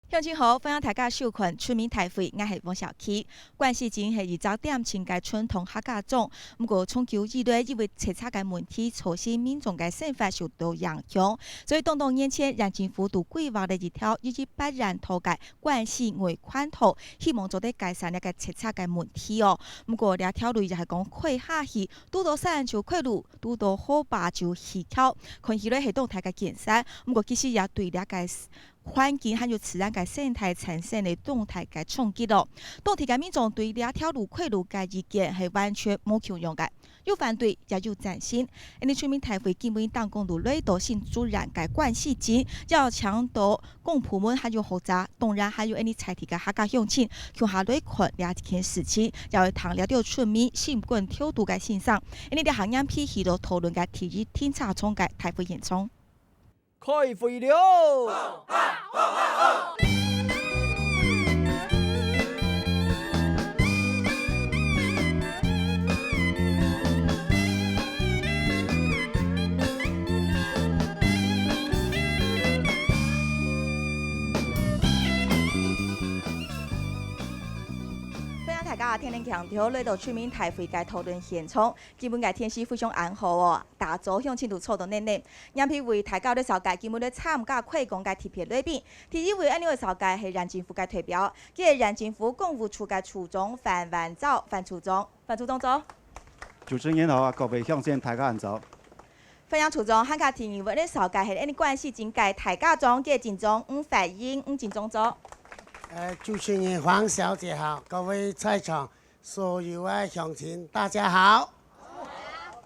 乡亲好，欢迎大家收看出名台会，我是王小琪。关系前是20点前嘅春同客家种，不过从9以来，因为彻查嘅问题，促使民众嘅生活受到影响，所以动动眼前，让政府都规划了一条以及8人头嘅关系外宽途，希望做啲改善呢个彻查嘅问题哦。不过呢条路就系讲开下去，拄到山就开路，拄到好坝就起桥，看起来系动态嘅建设，不过其实也对呢个环境还有自然嘅生态产生的动态嘅冲击咯。当地嘅民众对呢条路开路嘅意见系完全冇共用嘅，有反对也有赞成。因为村民大会基本当公路内都性自然嘅关系紧，要强调公部门还有复杂，当然还有any财体嘅客家乡亲，向下来看呢一件事情，要去谈了到村民新冠挑度嘅现象。因为啲行业批起到讨论嘅提议天查冲嘅大会现场。开会了！大家天天强调来到村民大会嘅讨论现场，基本嘅天气非常安好哦，大早向前都错到奶奶。杨批为大家咧绍介，基本咧参加开工嘅特别来宾。第一位安尼位绍介系县政府嘅代表，佢系县政府公务处嘅处长范万照，范处长，范处长早。主持人好啊，各位乡亲大家早。范杨处长，汉家提议为咧绍介系安尼关系真介大家长嘅警长吴法英，吴警长早。主持人黄小姐好，各位在场所有的乡亲大家好。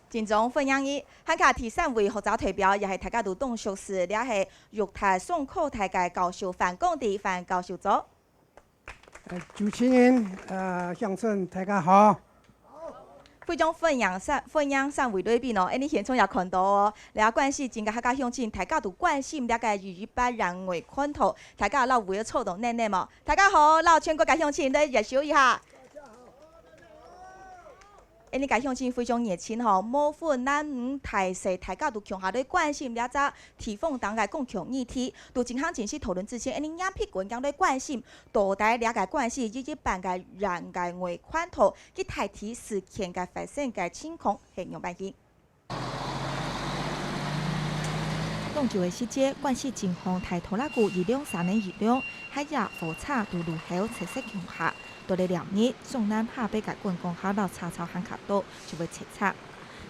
警长分享伊，汉家第三位学者代表，也系大家都懂熟识，也系玉台松口台嘅教授范公地范教授早。主持人乡亲大家好。非常分享三位来宾哦，你现场也看到哦，俩关系真个客家乡亲，大家都关心了个228人为看头，大家老为了触动奶奶嘛。大家好，老全国家乡亲来热笑一下。你家乡亲非常热情吼，无分男女大细，大家都向下来关心了只提风当个共同议题，都进行正式讨论之前，你眼皮滚讲来关心，到底了解关系以及办个人个外款头，去代替事件个发生个情况是样办去。讲究的时节，关系情况太拖拉古2-3年以量，海也火车都路口测试用下。到了2日，中南下北个观光下到查抄汉卡多就会彻查。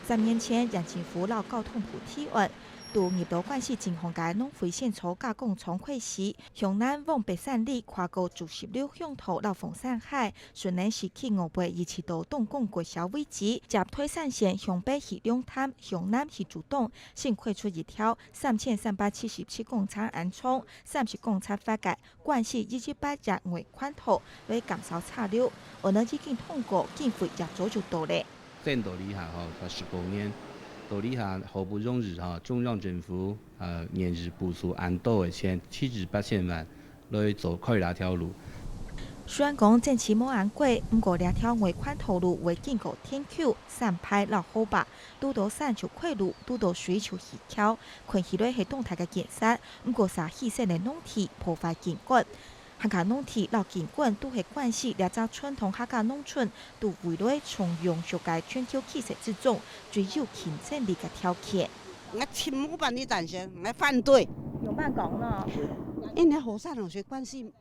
3年前，县政府老交通部提案，都入到关系情况个农废线草加工厂开始，向南往北山里跨过96乡头到凤山海，顺南市去5倍一起到东贡国小位置，接推山线向北去两滩，向南去主动，先开出一条3377公尺安冲，30公尺法界关系128日外宽头来减少车流，而呢已经通过经费也早就到了。这道理下才19年。道理下好不容易中央政府年日部署按多的钱700-800万来做开那条路。虽然讲政期冇按过，不过两条外款头路为经过天桥、山派老好吧，拄到山就开路，拄到水就起桥，看起来系动态嘅建设，不过啥牺牲的农田破坏景观。客家农田老景观都系关系两只传统客家农村都为了重用世界全球气势之中最有竞争力嘅条件。我100%赞成，我反对。有办讲呢？因为和山同学关系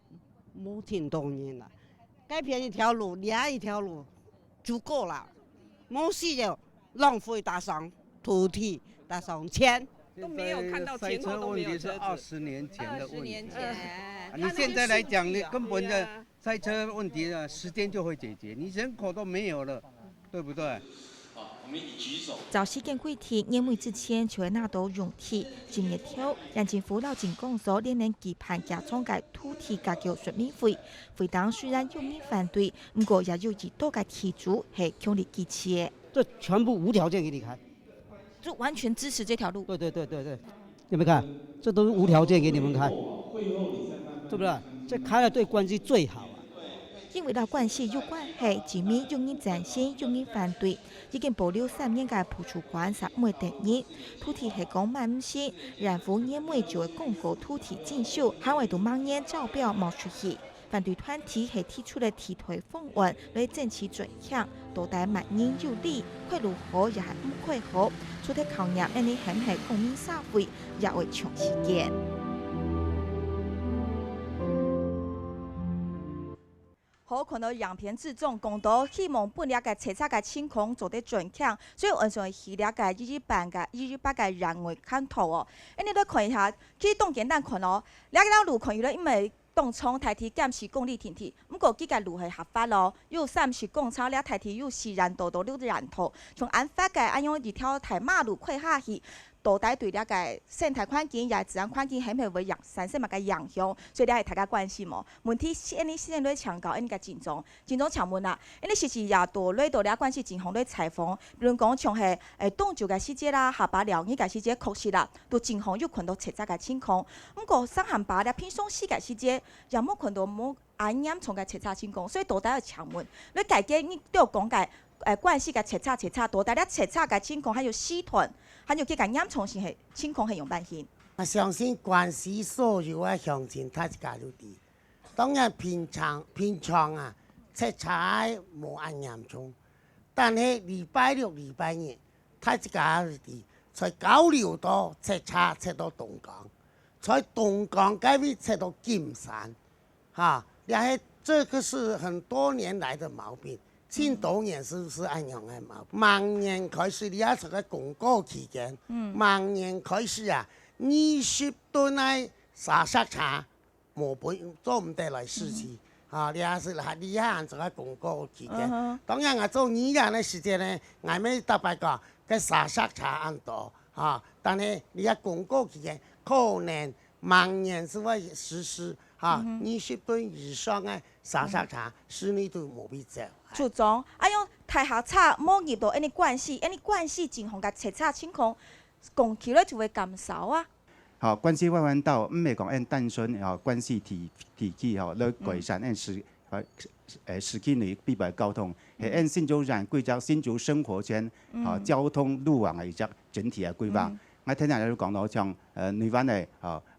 冇挺多年了，改变一条路，另一条路足够了，冇需要浪费大上土地、大上钱。都没有看到前后都没有车子。塞车问题是20年前的问题。20年前，你现在来讲，你根本的塞车问题呢，时间就会解决，你人口都没有了，对不对？照时间规定，年尾之前就会拿到用地。今日头，县政府老进公所连年期盼加装嘅土地价格说明会，会当虽然有民反对，不过也有几多嘅提出系强烈支持嘅。这全部无条件给你开。就完全支持这条路。对，你们看，这都是无条件给你们开，对不对？这开了对关系最好啊。因为了关系有关系，前面有人赞成，有人反对，已经保留3年嘅葡主管实每第一。土地系讲满唔是，然后年尾就会公告土地进修，还会到明年招标冒出去。反对团体系提出了提退方案来争取转向，到底万人有理，快如何也系唔快好。除咗考验，呢係唔係公民社會，也會長時間。好，看到양偏自重，公道希望本了嘅車車嘅情況做得轉強，所以按上系列嘅128嘅人為看圖哦。你都看一下，佢當簡單看哦，兩個路看อยู่แล้ว因為當廠台鐵減10公里停停，不過幾個路係合法咯，有30公尺了台鐵有4人道到6人頭，從按法嘅按用一條台馬路開下去。到底對了個生態環境也自然環境係咪會產生乜嘅影響？所以你係大家關心冇？問題係你現在強調，你個警總強問啦，你時時也到來到了關係警方來採訪，比如講像係東州嘅細節啦、下巴寮呢個細節確實啦，都警方有看到實質嘅情況。不過上下巴了偏鬆細嘅細節，有冇看到冇啱嚴重嘅實質情況？所以到底要強問，你家己你都有講嘅。關係嘅徹查，到底咧徹查嘅情況，還有司團，還有幾個嚴重性嘅情況係用辦法。我相信關係所有嘅鄉親，大家都知。當然平常啊，徹查冇咁嚴重，但係禮拜六、禮拜日，大家都知，在交流到徹查徹到東港，在東港嗰邊徹到金山，嚇，也係這個是很多年來的毛病。近多年是不是按樣嘅毛病？明年開始，你要做個廣告期間，明年開始啊，20噸嘅沙石茶冇本做唔得來試試，啊，你也是你也做個廣告期間。當然我做2年嘅時間咧，我咪特別講，個沙石茶按多，啊，但係你個廣告期間可能明年是會實施。20噸以上嘅沙石茶，是你都冇必要。處長，用台下茶冇入到呢關係情況嘅徹查情況，供給咧就會減少啊。好，關係外環島唔係講按單純關係體系來改善按市區內必備交通，係按新竹縣規劃新竹生活圈交通路網嘅一隻整體嘅規劃。我聽人哋講到像內灣嘅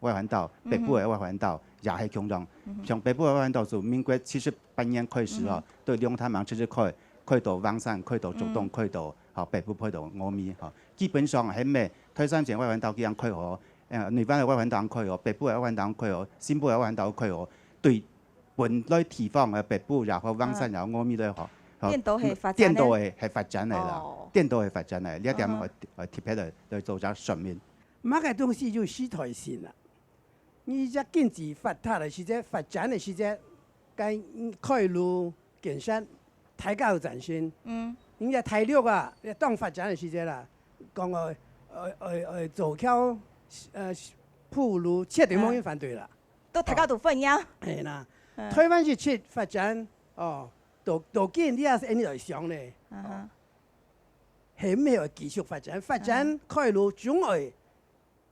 外環島、北部嘅外環島也係強壯。像北部嘅外環島從民國78年開始對兩灘網直接開到灣山、開到竹東、開到北部開到峨眉。基本上係咩？台山線外環島幾樣開好，內灣嘅外環島開好，北部嘅外環島開好，新部嘅外環島開好，對本來地方嘅北部然後灣山然後峨眉都好。電道係發展嚟啦，電道係發展嚟，呢一點我貼喺度做咗上面。乜嘅東西就系統性啦，你只經濟發達嘅時節、發展嘅時節，該開路建設，大家有賺錢。人家台六啊，當發展嘅時節啦，講做橋鋪路，絕對冇人反對啦。都大家都分呀。係啦，台灣是出發展哦。都見你也是按來想咧，係沒有繼續發展開路總會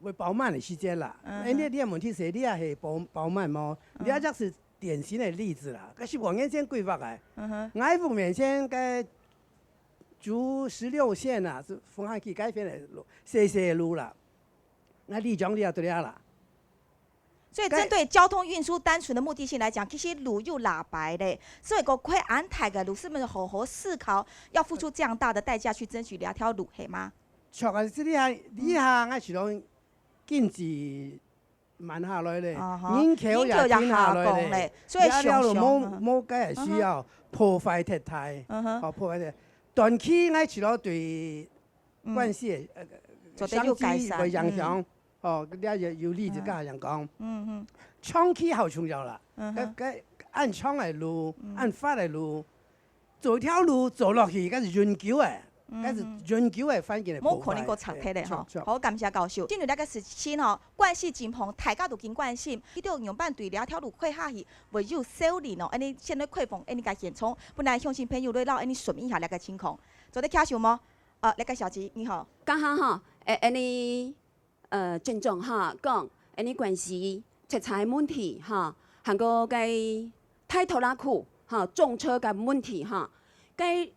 飽滿的時間啦。你嘅問題是你也係飽滿冇？你一隻是典型的例子啦。嗰是黃岩線規劃嘅，外部面線嘅竹16線啊，是豐漢區改編的路，細路啦。那你講你也對啦。所以針對交通運輸單純的目的性來講，其實路又喇白嘞，所以個快安泰嘅路，是不是好好思考要付出這樣大的代價去爭取兩條路，係嗎？錯啊！你下我是講經濟慢下來咧，人口也減下來咧，所以條路冇計係需要破壞鐵態，破壞鐵。短期我是講對關係商機會影響。你有例子跟人講，長期好重要啦。按廠嘅路，按法嘅路，做條路做落去，嗰是永久嘅，嗰是永久嘅環境嘅破壞。冇可能個拆體咧，好感謝教授。進入呢個時期關係真蓬，大家都緊關心，呢度用辦對兩條路開下去，唯有修理安尼現在開放，安尼個現場，本來鄉親朋友來撈，安尼說明一下呢個情況。做得卡少麼？那個小姐你好。剛好安尼。鄭總講，安尼關係徹查嘅問題，韓國嘅太拖拉庫，哈重车嘅问题哈，该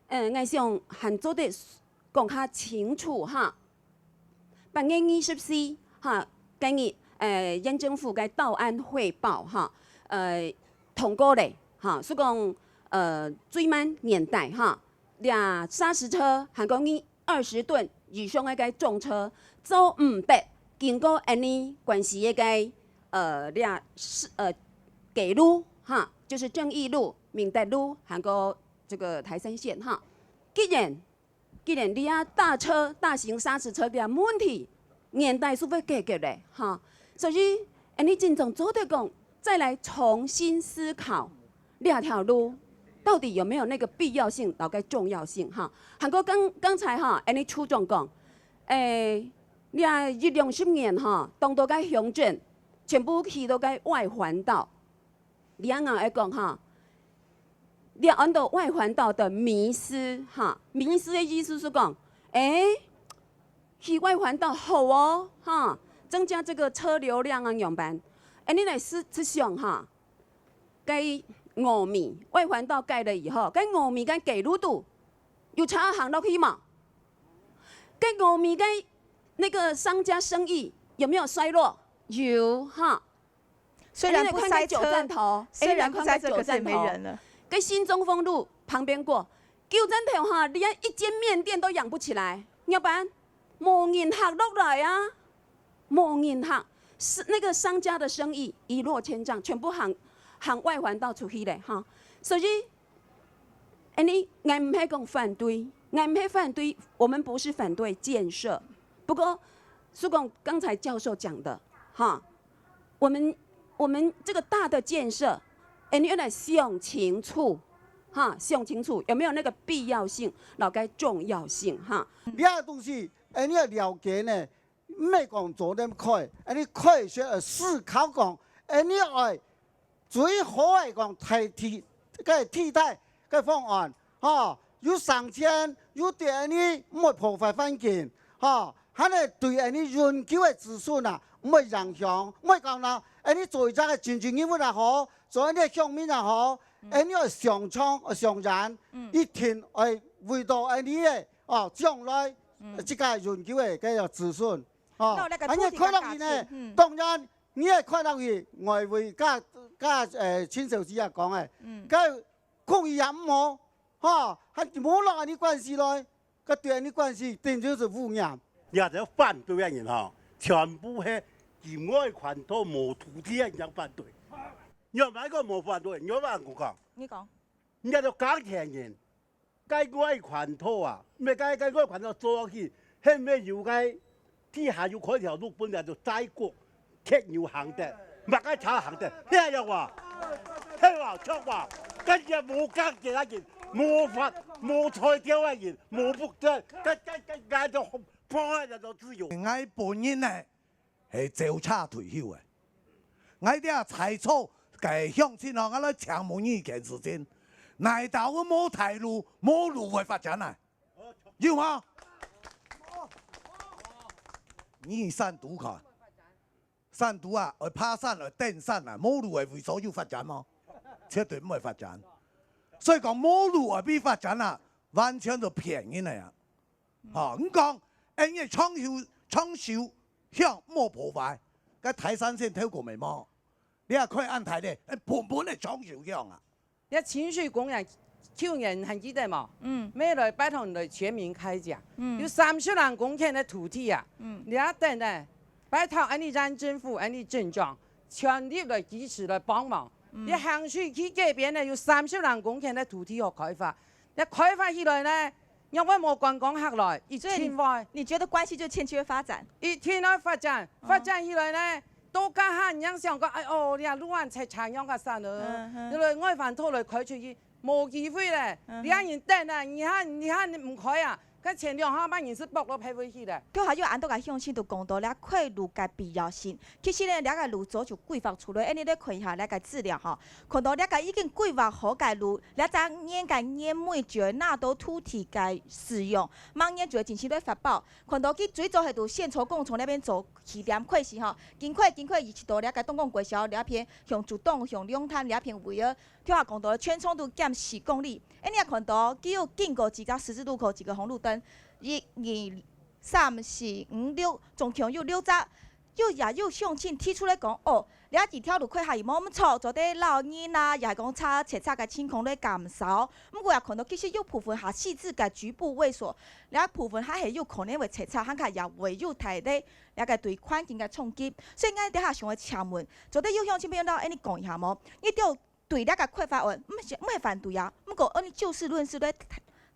我想韩做的讲较清楚哈。8月24哈，今日县政府嘅到案汇报哈，通过嘞哈，所以讲最慢年代哈，俩砂石车含讲你20吨以上嘅个重车走唔得，经过安尼关系嘅个俩给路哈，就是正义路、明德路，还有这个台山线哈。既然你啊大型砂石车嘅问题，年代是要解决嘞哈，所以安尼真正做得讲，再来重新思考两条路到底有没有那个必要性，老该重要性哈。韩国刚才哈，安尼处长讲，你啊120年哈，当到个乡镇全部去到个外环道。你安来讲哈，你按照外环道的迷思哈，迷思的意思是讲，去外环道好哦哈，增加这个车流量啊样办。你来思想哈，该5米外环道盖了以后，该5米该给路度有车行到去吗？该5米该那个商家生意有没有衰落？有哈。虽然不塞九站头，虽然不塞车，可是也没人了。跟新中丰路旁边过9站头哈，连一间面店都养不起来，要不然无人客落来啊，无人客是那个商家的生意一落千丈，全部行外环道出去嘞哈。所以，你俺唔系讲反对，俺唔系反对，我们不是反对建设。不过，苏公刚才教授讲的哈，我们这个大的建设，你要来想清楚，哈，想清楚有没有那个必要性，老该重要性哈。你啊东西，你要了解呢，唔系讲做点快，你快需要思考讲，你要最好係講替代嘅方案，有省錢，有對你唔會破壞環境，係你對你永久嘅子孫啊唔會影響，唔會講啦，你做咗嘅全業務又好，做啲鄉民又好，你要上創上人，一定係為到你嘅將來即個永久嘅子孫，你快樂呢，當然。你係快樂於外匯加親手指啊講嘅，佢公益也唔好，係冇落你關係來，佢對你關係定就是污染。也就反對嘅人嚇，全部係境外環土無土地嘅人反對。若買個冇反對，若話我講，你講，你就講聽人，境外環土啊，咩境外環土做起，係咩要嘅？地下要開條路，本來就齋國。鐵要行得，唔係炒行得，聽又話，出話，跟住冇耕嘅一件，冇法冇菜雕一件，冇福啫，跟就破開就自由。我本人呢係招差退休嘅，我啲啊財草嘅鄉親學我咧長滿呢件事情，難道冇提路冇路會發展啊？要嗎？你山獨看。山都啊，去爬山去登山啊，冇路係為所要發展麼？絕對唔會發展。所以講冇路係必發展啊，完全就騙人嚟啊！咁講，因為創造向冇破壞，個台山線跳過未麼？你係可以按睇咧，本係創造向啊！你情緒工人去年還記得嗎？未來拜託你全民開講，有30萬公頃的土地啊！你一等呢？拜託安尼縣政府、安尼鎮長全力來支持來幫忙。你行去這邊呢，有30萬公頃的土地可開發，你開發起來呢，因為冇觀光客來，一天外。你覺得關係就前期發展？一天來發展起來呢，都家下人想講，你路環才長樣個山咯，你來外環土來開出去，冇機會咧。你看人等啊，你看唔開啊，佮前2号班人是爆到批回去的。对，还有安都个向前就讲到了快路个必要性。其实呢，了个路早就规划出来，安尼咧看一下了个资料吼，看到了个已经规划好个路，了咱年个年尾就会纳到土地个使用，明年就会正式咧发包。看到佢最早系度献筹工从那边做起点开始吼，经快一直到了个东港国小了片向主动向两滩了片围儿，跳下讲到全长度减4公里。安尼也看到，只有经过几个十字路口几个红绿灯，1、2、3、4、5、6，总共有6只。又向前提出来讲，哦，了几条路块还冇咁错，做啲老人啊，也系讲车个情况咧减少。不过也看到其实有部分还细致嘅局部萎缩，了部分还系有可能会车喊卡也会有太大了个对环境嘅冲击。所以我底下想要请问，做啲有向前边到，你讲一下冇？一定要对了个规划案，唔系反对啊。不过你就事论事咧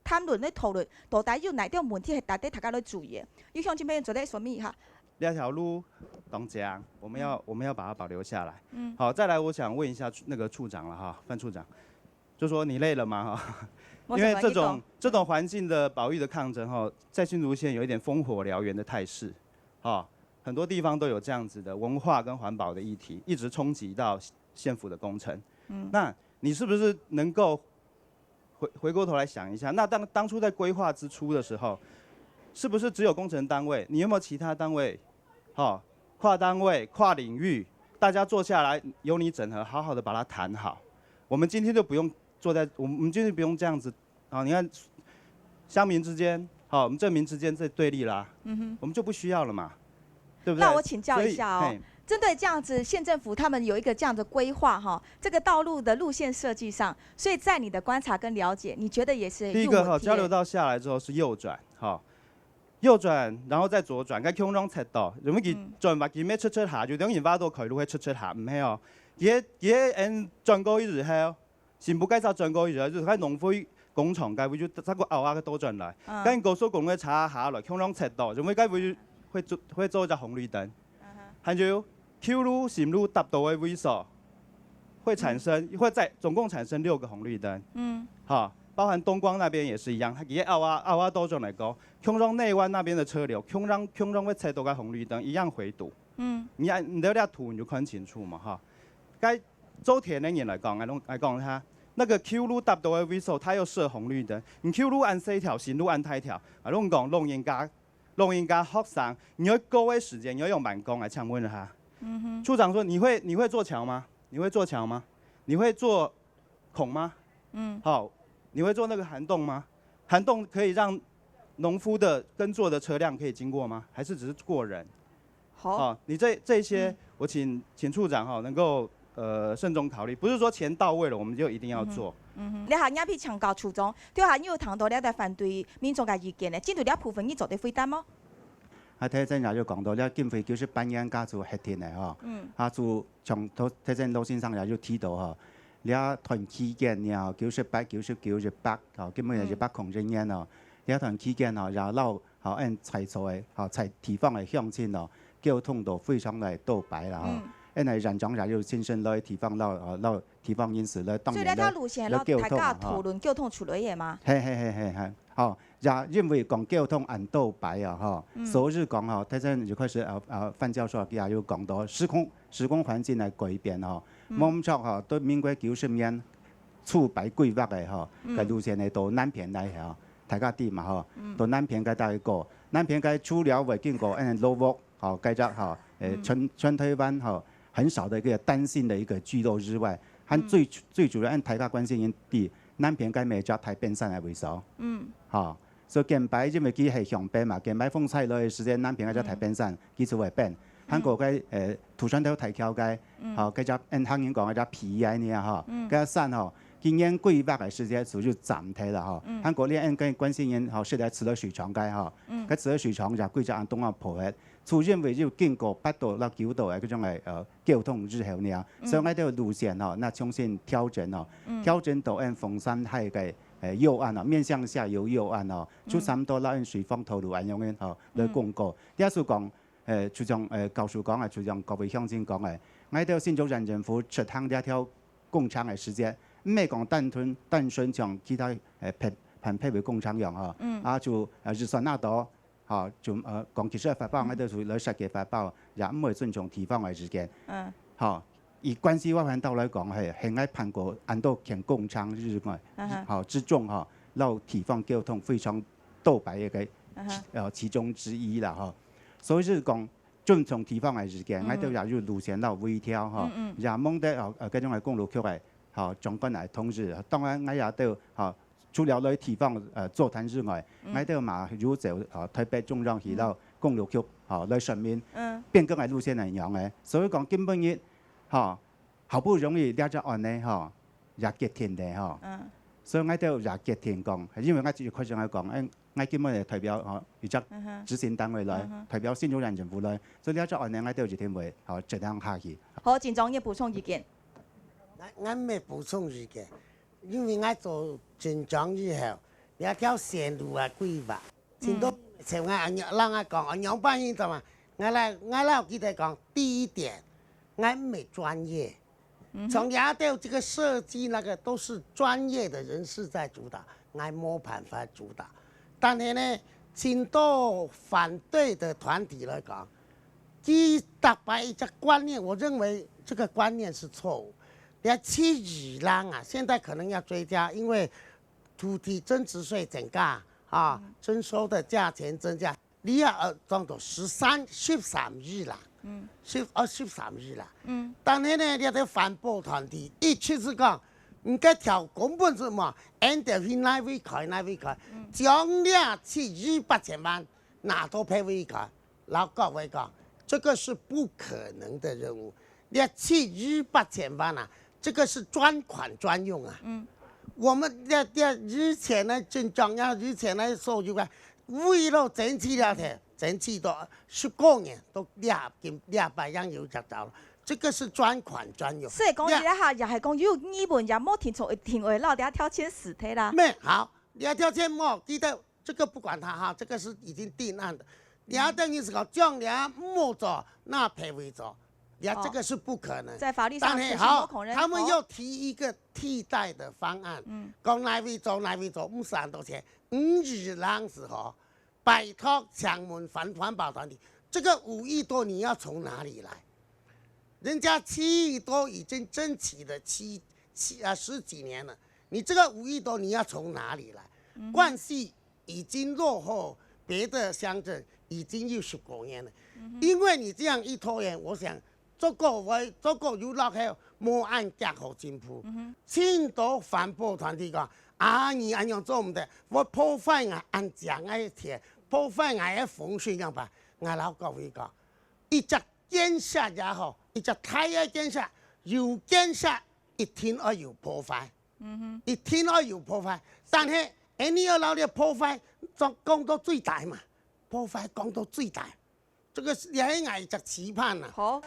谈论咧讨论，到底有哪点问题系大家咧注意？有向前边做啲说明一下。那条路东江，我们要把它保留下来。好，再来，我想问一下那个处长了哈，范处长，就说你累了吗哈？因为这种环境的保育的抗争哈，在新竹县有一点烽火燎原的态势，哈，很多地方都有这样子的文化跟环保的议题，一直冲击到县府的工程。那你是不是能够回过头来想一下，那当初在规划之初的时候，是不是只有工程单位？你有没有其他单位？跨单位、跨领域，大家坐下来由你整合，好好的把它谈好。我们今天就不用坐在，我们今天不用这样子。你看乡民之间，我们镇民之间这对立啦，我们就不需要了嘛，对不对？那我请教一下哦，针对这样子，县政府他们有一个这样的规划哈，这个道路的路线设计上，所以在你的观察跟了解，你觉得也是？第一个交流道下来之后是右转，右转，然后再左转，喺空中切到，因為佢轉或佢咩出下，就等於挖到佢路去出下，唔係哦。佢轉過一日後，全部街道轉過一日，就喺農會工廠街會就得個牛嘅多轉來，跟高速公路查下來，空中切到，就會街會做隻紅綠燈，還有 Q 路、新路搭到嘅位所，會總共產生6個紅綠燈，包含東光那邊也是一樣，佢奧瓦多轉嚟講，空中內灣那邊的車流，空中會切到個紅綠燈一樣回堵。你睇下圖你就看清楚嘛哈。該周田的人來講他那個 Q 路搭到嘅位所，他又設紅綠燈，你 Q 路按4條，新路按太條，攏講聾人家學生，你要高位時間，你要用慢工來請問他。處長說你會做橋嗎？你會做橋嗎？你會做孔嗎？好。你會做那個涵洞嗎？涵洞可以讓農夫的耕作的車輛可以經過嗎？還是只是過人？好，你這些，我請處長能夠慎重考慮，不是說錢到位了我們就一定要做。你下啱批請教處長，對下有談到你哋反對民眾嘅意見咧，針對呢一部分你做啲回答嗎？睇陣也就講到，呢經費就是扮演家做核電嘅做從睇陣路線上也就提到了團期間98、99、100，基本上100空人員了團期間然後按採購的採地方的向前交通都非常的倒白啦因為人長也要親身來地方地方因此來當然來路線大家討論交通處理嘅嘛。係。也因為講交通按倒白所以講睇陣就開始范教授也有講到時空環境的改變冇咁錯對民國90年初白規劃的個路線到南片來大家啲嘛到南片嘅大個南片嘅除了會經過羅沃繼續春推灣很少的一個單性的一個聚落之外，和最主要大家關心因啲南片嘅美國太變散嘅為首所以近排因為佢係向北嘛，近排風吹落嘅時間南片嘅太變散，佢就會變。韓國嘅土山頭大橋嘅繼續按香港講嘅皮啊呢嘅山今年規劃嘅時間就暫停啦韓國呢按跟關心因是在池樂水廠嘅嘅池樂水廠就規則按東亞破嘅，就因為要經過8度到9度嘅嗰種嘅交通之後呢所以呢條路線那重新調整調整到按鳳山海嘅右岸面向下有右岸就差唔多啦按水豐頭路按樣嘅來公告。第一次講處長教授講處長各位鄉親講我哋新竹縣政府出行呢一條工廠嘅時間，唔係講單純從其他盘配为工厂用哈，啊就日算那多，哈就讲其实法包我哋就嚟設計法包，也唔會尊重地方嘅意見，好。以關西外環道來講，係喺韓國按到前工廠之外，好之中哈，讓地方交通非常倒排嘅其中之一啦哈。所以是講尊重地方嘅意見，我哋也要路線要微調哈，也望得嗰種嘅公路局嘅好總管嚟通知。當然我也都好除了喺地方座談之外，我都嘛要就台北中央去到公路局好嚟上面變更嘅路線嚟樣嘅，所以講根本嘅。好不容易了咗案呢，也結天的所以我都也結天講，因為我自己開始嚟講，我基本係代表而家執行單位來，代表新竹縣政府來，所以了咗案呢，我都有一天會盡量下去。好，警長要補充意見。我沒補充意見，因為我做警長以後，一條線路啊規劃，前都像我讓我講，我兩班人嘛，我記得講第一點。俺没专业，从牙到这个设计那个都是专业的人士在主导，俺没办法主导。但是呢，很多反对的团体来讲，基大白一个观念，我认为这个观念是错误。要去日浪啊，现在可能要追加，因为土地增值税增加啊，征收的价钱增加，你要当到13日啦。13日啦，但係呢，你啲環保團體一出是講，唔該條根本是嘛，按照去哪位開，將2億8,000萬拿到配位開，老各位講，這個是不可能的任務。2億8,000萬啊，這個是專款專用啊。我們日前呢，正中央日前呢數據啊，為了整體了嘅。整體都19年都200樣有執到了，這個是專款專用。所以講一下，又係講有議員也冇停位落底下挑簽死體啦。沒好，你要挑簽冇記得，這個不管他哈，這個是已經定案的。你要等於是講將來冇做，那賠為做，你這個是不可能。在法律上是好，不可能。他們要提一個替代的方案，講哪位做，唔是很多錢，5日浪時候。拜託搶門環保團體，這個5億多你要從哪裡來？人家7億多已經爭取了10幾年了，你這個5億多你要從哪裡來？關係已經落後別的鄉鎮已經有19年了，因為你這樣一拖延，我想這個有落後冇按價好政府，很多環保團體講。你按樣做唔得，我破壞我按講嘅鐵，破壞我嘅風水樣吧。我老各位講，一隻建設也好，一隻太嘅建設，有建設一定要有破壞，一定要有破壞。但係你要攞啲破壞講到最大嘛，破壞講到最大，這個也係我一隻期盼啊。好，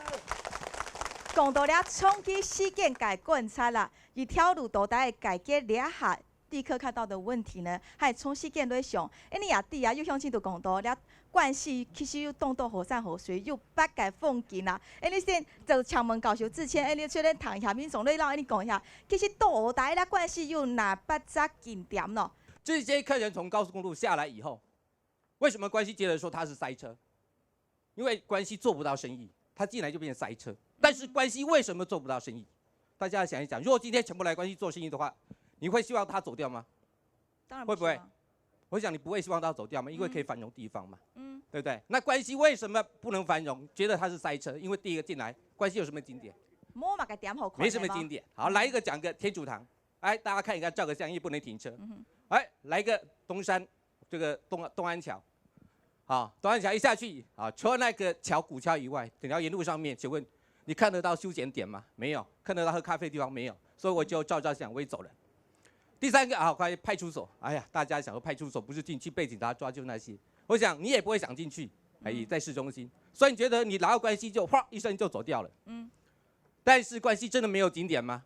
講到了衝擊事件解觀察啦，一條路到底改革兩下。地科看到的問題呢，係從事件來上，你也地啊，又向前度講到，了關係其實又動到河山河水，又不解風景啦。你先就搶門教授之前，你出嚟談下面，從你讓你講一下，其實到底啦關係又哪不則景點咯？這些客人從高速公路下來以後，為什麼關係接着說他是塞車？因為關係做不到生意，他進來就變成塞車。但是關係為什麼做不到生意？大家想一想，如果今天全部來關係做生意的話，你會希望他走掉嗎？當然會不會？我想你不會希望他走掉嘛，因為可以繁榮地方嘛，對不對？那關係為什麼不能繁榮？覺得他是塞車，因為第一個進來，關係有什麼景點？沒什麼景點。好，來一個講個天主堂，哎，大家看一看，照個相，也不能停車。哎，來個東山，這個東安橋，好，東安橋一下去，啊，除了那個橋古橋以外，整條沿路上面，請問你看得到休閒點嗎？沒有，看得到喝咖啡的地方沒有，所以我就照相，我也走了。第三個啊，關於派出所，哎呀，大家想說派出所不是進去被警察抓就那些，我想你也不會想進去，哎，在市中心，所以你覺得你拿到關係就啪一聲就走掉了，但是關係真的沒有景點嗎？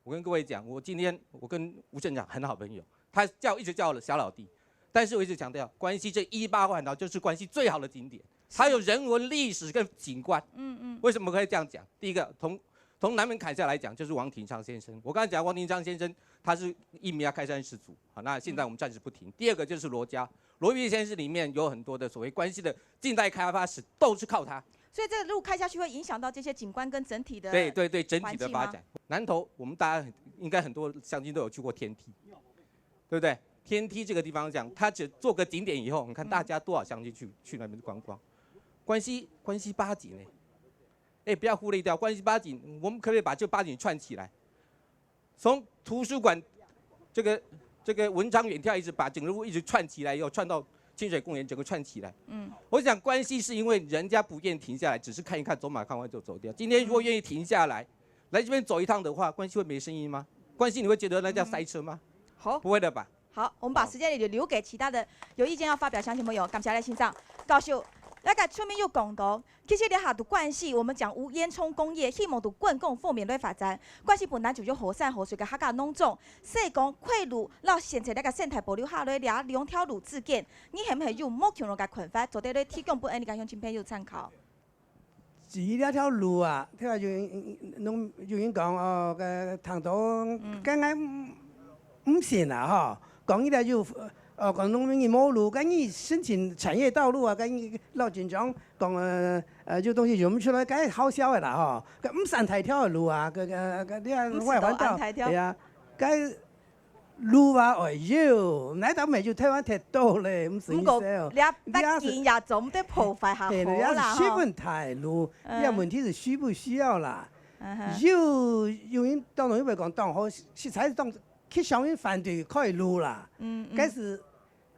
我跟各位講，我今天我跟吳鎮長很好朋友，他一直叫我小老弟，但是我一直強調，關係這118環島就是關係最好的景點，它有人文歷史跟景觀，為什麼可以這樣講？第一個从南门砍下来讲，就是王廷昌先生。我刚才讲王廷昌先生，他是一米亚开山始祖，好，那现在我们暂时不提。第二个就是罗家，罗玉先生里面有很多的所谓关系的近代开发史，都是靠他。所以这个路开下去会影响到这些景观跟整体的对整体的发展。南投我们大家应该很多乡亲都有去过天梯，对不对？天梯这个地方讲，它只做个景点以后，你看大家多少乡亲去那边观光。关西八景呢？不要忽略掉关西八景，我们可不可以把这八景串起来？从图书馆这个文昌远眺，一直把整个路一直串起来，以后串到清水公园，整个串起来。我想关西是因为人家不愿意停下来，只是看一看，走马看花就走掉。今天如果愿意停下来，来这边走一趟的话，关西会没声音吗？关西你会觉得那叫塞车吗？好，不会的吧？好，我们把时间也留给其他的有意见要发表乡亲朋友，感谢来欣赏。高秀。那个村民又讲到，其实咧下度关系，我们讲无烟囱工业，希望度滚共方面来发展。关系本来就有河山河水嘅客家农种，所以讲汇入到现在那个生态保留下来两条路之间，你系唔系用某强嘅看法，做啲咧提供俾你嘅乡亲朋友参考？至于那条路啊，听下有人讲哦，个唐岛梗係唔行啦吼，讲伊咧就。讲农民嘅马路，跟你申请产业道路啊，跟你老警长讲这东西用唔出来，梗好笑的啦吼。个唔是太条的路啊，你看外环道，係啊，梗路啊，哎呦，那倒咪就台灣鐵道咧，唔是意思哦。你不建也總得破壞下好啦。需問題路，呢個問題是需不需要啦？有人當然因為講當好，實在是當去上面反對開路啦。該是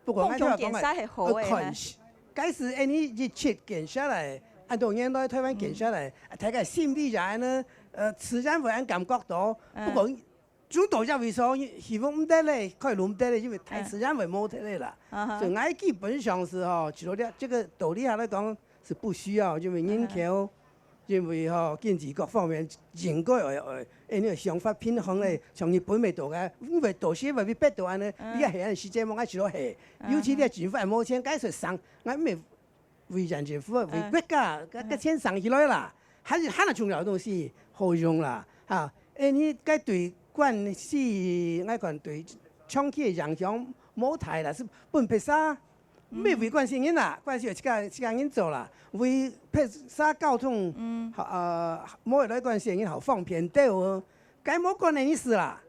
不過我講嘅，該是按你日期減下來，按照年代台灣減下來，睇個心理上呢，自然會按感覺到，不過。主導就為所希望唔得咧，開路唔得咧，因為太自然會冇得咧啦。所以我基本上是吼，除了這個道理下來講是不需要，因為人口，因為吼經濟各方面應該呢個想法平衡咧，從日本未到嘅，因為到時為逼到安尼，你一係時間冇愛除咗係，尤其你政府係冇錢解説上，我咪為人政府為國家個錢上起來啦，還是很重要的東西好用啦，嚇，你該對。關係我講對長期嘅影響冇大啦，是本撇沙，咩為關係人啦，關係自家人做啦，為撇沙交通，冇來關係人好方便啲喎，該冇關係意思啦。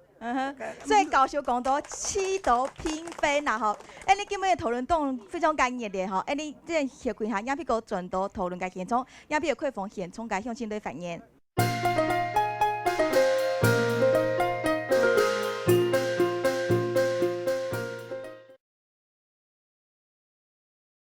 所以高雄講到氣度偏飛嗱嗬，你今日討論當非常緊熱嘅嗬，你即係協會下，也譬個轉到討論嘅現狀，也譬個開放現狀嘅鄉親對反映。